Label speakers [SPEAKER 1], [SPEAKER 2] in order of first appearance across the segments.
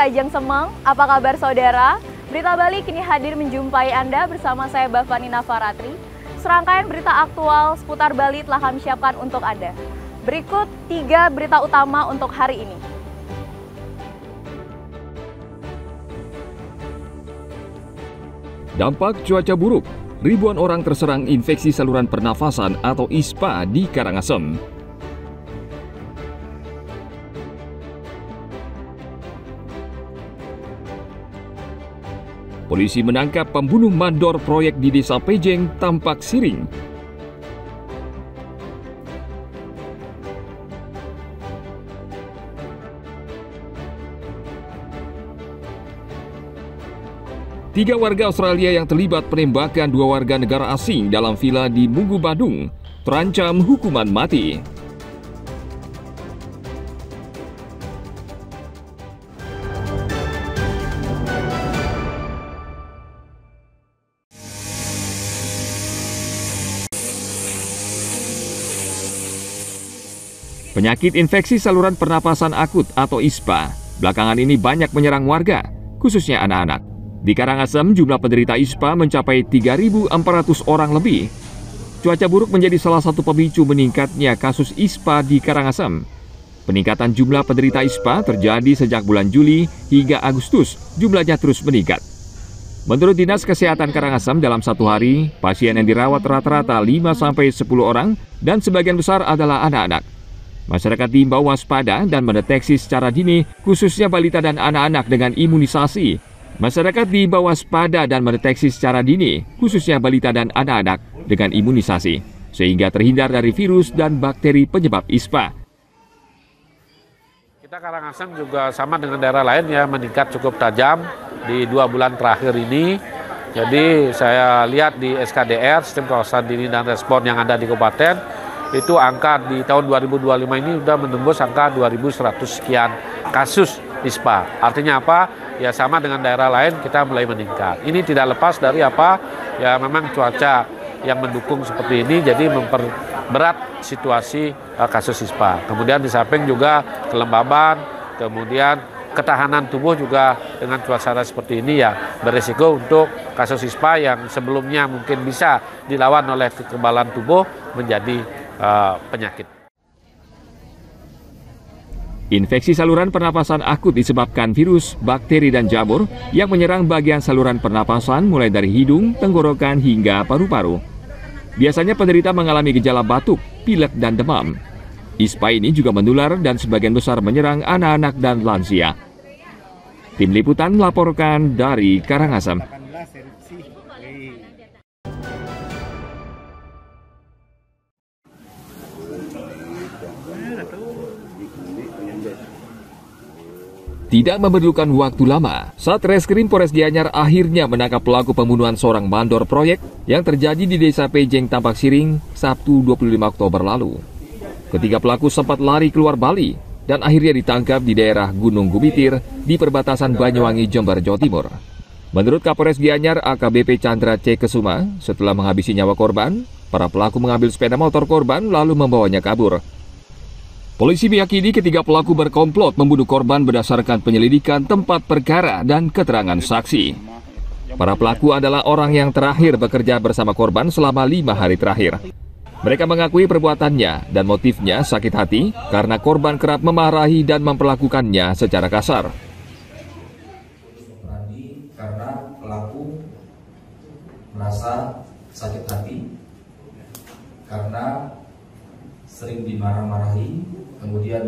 [SPEAKER 1] Kajang Semang, apa kabar saudara? Berita Bali kini hadir menjumpai Anda bersama saya Bavani Nafaratri. Serangkaian berita aktual seputar Bali telah kami siapkan untuk Anda. Berikut 3 berita utama untuk hari ini.
[SPEAKER 2] Dampak cuaca buruk, ribuan orang terserang infeksi saluran pernafasan atau ISPA di Karangasem. Polisi menangkap pembunuh mandor proyek di Desa Pejeng, Tampak Siring. Tiga warga Australia yang terlibat penembakan 2 warga negara asing dalam villa di Mugu, Badung, terancam hukuman mati. Penyakit infeksi saluran pernapasan akut atau ISPA belakangan ini banyak menyerang warga, khususnya anak-anak. Di Karangasem, jumlah penderita ISPA mencapai 3.400 orang lebih. Cuaca buruk menjadi salah satu pemicu meningkatnya kasus ISPA di Karangasem. Peningkatan jumlah penderita ISPA terjadi sejak bulan Juli hingga Agustus, jumlahnya terus meningkat. Menurut Dinas Kesehatan Karangasem, dalam satu hari, pasien yang dirawat rata-rata 5-10 orang dan sebagian besar adalah anak-anak. Masyarakat diimbau waspada dan mendeteksi secara dini, khususnya balita dan anak-anak dengan imunisasi. Masyarakat diimbau waspada dan mendeteksi secara dini, khususnya balita dan anak-anak dengan imunisasi, sehingga terhindar dari virus dan bakteri penyebab ISPA.
[SPEAKER 3] Kita Karangasem juga sama dengan daerah lain ya, meningkat cukup tajam di 2 bulan terakhir ini. Jadi saya lihat di SKDR, Sistem Kawasan Dini dan Respon yang ada di kabupaten, itu angka di tahun 2025 ini sudah menembus angka 2.100 sekian kasus ISPA. Artinya apa? Ya sama dengan daerah lain kita mulai meningkat. Ini tidak lepas dari apa? Ya memang cuaca yang mendukung seperti ini jadi memperberat situasi kasus ISPA. Kemudian di samping juga kelembaban, kemudian ketahanan tubuh juga dengan cuaca seperti ini ya berisiko untuk kasus ISPA yang sebelumnya mungkin bisa dilawan oleh kekebalan tubuh menjadi penyakit.
[SPEAKER 2] Infeksi saluran pernapasan akut disebabkan virus, bakteri, dan jamur yang menyerang bagian saluran pernapasan mulai dari hidung, tenggorokan, hingga paru-paru. Biasanya penderita mengalami gejala batuk, pilek, dan demam. ISPA ini juga menular dan sebagian besar menyerang anak-anak dan lansia. Tim Liputan melaporkan dari Karangasem. Tidak memerlukan waktu lama, Satreskrim Polres Gianyar akhirnya menangkap pelaku pembunuhan seorang mandor proyek yang terjadi di Desa Pejeng, Tampak Siring, Sabtu 25 Oktober lalu. Ketiga pelaku sempat lari keluar Bali dan akhirnya ditangkap di daerah Gunung Gumitir di perbatasan Banyuwangi, Jember, Jawa Timur. Menurut Kapolres Gianyar AKBP Chandra C. Kesuma, setelah menghabisi nyawa korban, para pelaku mengambil sepeda motor korban lalu membawanya kabur. Polisi meyakini ketiga pelaku berkomplot membunuh korban berdasarkan penyelidikan tempat perkara dan keterangan saksi. Para pelaku adalah orang yang terakhir bekerja bersama korban selama 5 hari terakhir. Mereka mengakui perbuatannya dan motifnya sakit hati karena korban kerap memarahi dan memperlakukannya secara kasar.
[SPEAKER 4] Karena pelaku merasa sakit hati karena sering dimarah-marahi, kemudian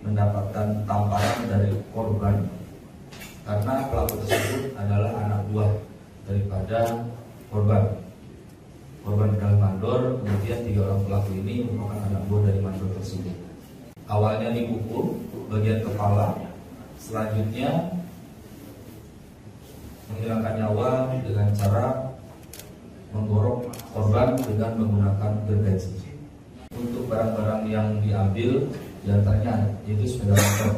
[SPEAKER 4] mendapatkan tamparan dari korban karena pelaku tersebut adalah anak buah daripada korban. Korban adalah mandor, kemudian 3 orang pelaku ini merupakan anak buah dari mandor tersebut. Awalnya dipukul bagian kepala, selanjutnya menghilangkan nyawa dengan cara menggorok korban dengan menggunakan gergaji. Untuk barang-barang yang diambil diantaranya yaitu sepeda motor.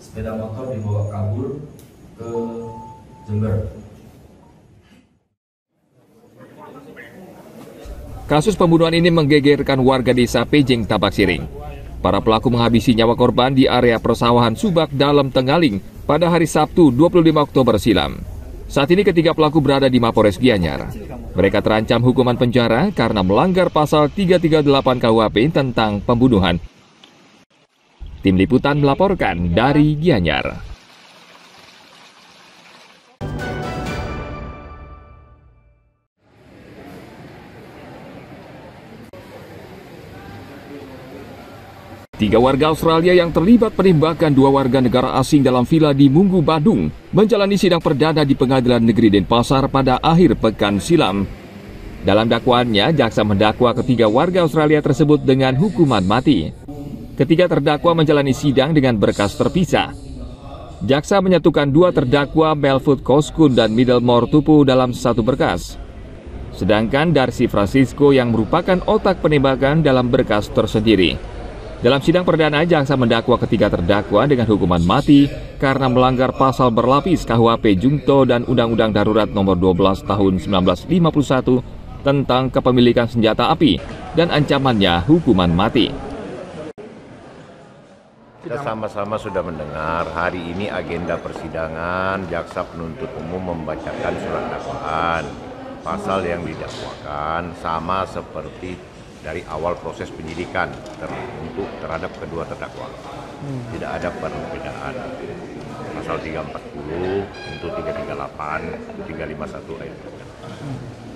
[SPEAKER 4] Sepeda motor dibawa kabur ke Jember.
[SPEAKER 2] Kasus pembunuhan ini menggegerkan warga Desa Pejeng, Tampak Siring. Para pelaku menghabisi nyawa korban di area persawahan Subak dalam Tenggaling pada hari Sabtu 25 Oktober silam. Saat ini ketiga pelaku berada di Mapores Gianyar. Mereka terancam hukuman penjara karena melanggar pasal 338 KUHP tentang pembunuhan. Tim Liputan melaporkan dari Gianyar. Tiga warga Australia yang terlibat penembakan dua warga negara asing dalam villa di Munggu, Badung, menjalani sidang perdana di Pengadilan Negeri Denpasar pada akhir pekan silam. Dalam dakwaannya, jaksa mendakwa ketiga warga Australia tersebut dengan hukuman mati. Ketiga terdakwa menjalani sidang dengan berkas terpisah. Jaksa menyatukan dua terdakwa Melfoot Koskun dan Middlemore Tupu dalam satu berkas. Sedangkan Darcy Francisco yang merupakan otak penembakan dalam berkas tersendiri. Dalam sidang perdana, jaksa mendakwa ketiga terdakwa dengan hukuman mati karena melanggar pasal berlapis KUHP Junto dan Undang-Undang Darurat Nomor 12 Tahun 1951 tentang kepemilikan senjata api dan ancamannya hukuman mati.
[SPEAKER 5] Kita sama-sama sudah mendengar hari ini agenda persidangan, jaksa penuntut umum membacakan surat dakwaan. Pasal yang didakwakan sama seperti dari awal proses penyidikan terhadap kedua terdakwa. Tidak ada perbedaan. Pasal 340 untuk 338, 351 ayat.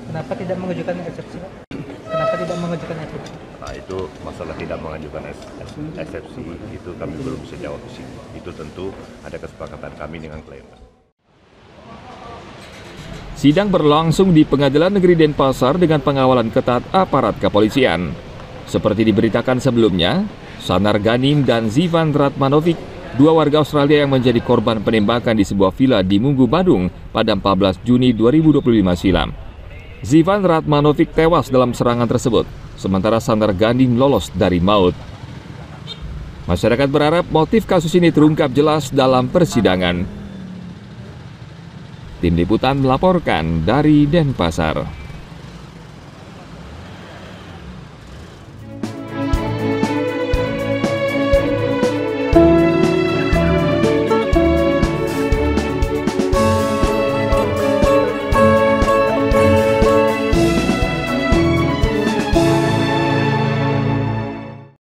[SPEAKER 6] Kenapa tidak mengajukan eksepsi? Kenapa tidak mengajukan eksepsi?
[SPEAKER 5] Nah, itu masalah tidak mengajukan eksepsi itu kami belum bisa jawab di sini. Itu tentu ada kesepakatan kami dengan klien.
[SPEAKER 2] Sidang berlangsung di Pengadilan Negeri Denpasar dengan pengawalan ketat aparat kepolisian. Seperti diberitakan sebelumnya, Sanar Ganim dan Zivan Ratmanovic, dua warga Australia yang menjadi korban penembakan di sebuah villa di Munggu, Badung pada 14 Juni 2025 silam. Zivan Ratmanovic tewas dalam serangan tersebut, sementara Sanar Ganim lolos dari maut. Masyarakat berharap motif kasus ini terungkap jelas dalam persidangan. Tim Liputan melaporkan dari Denpasar.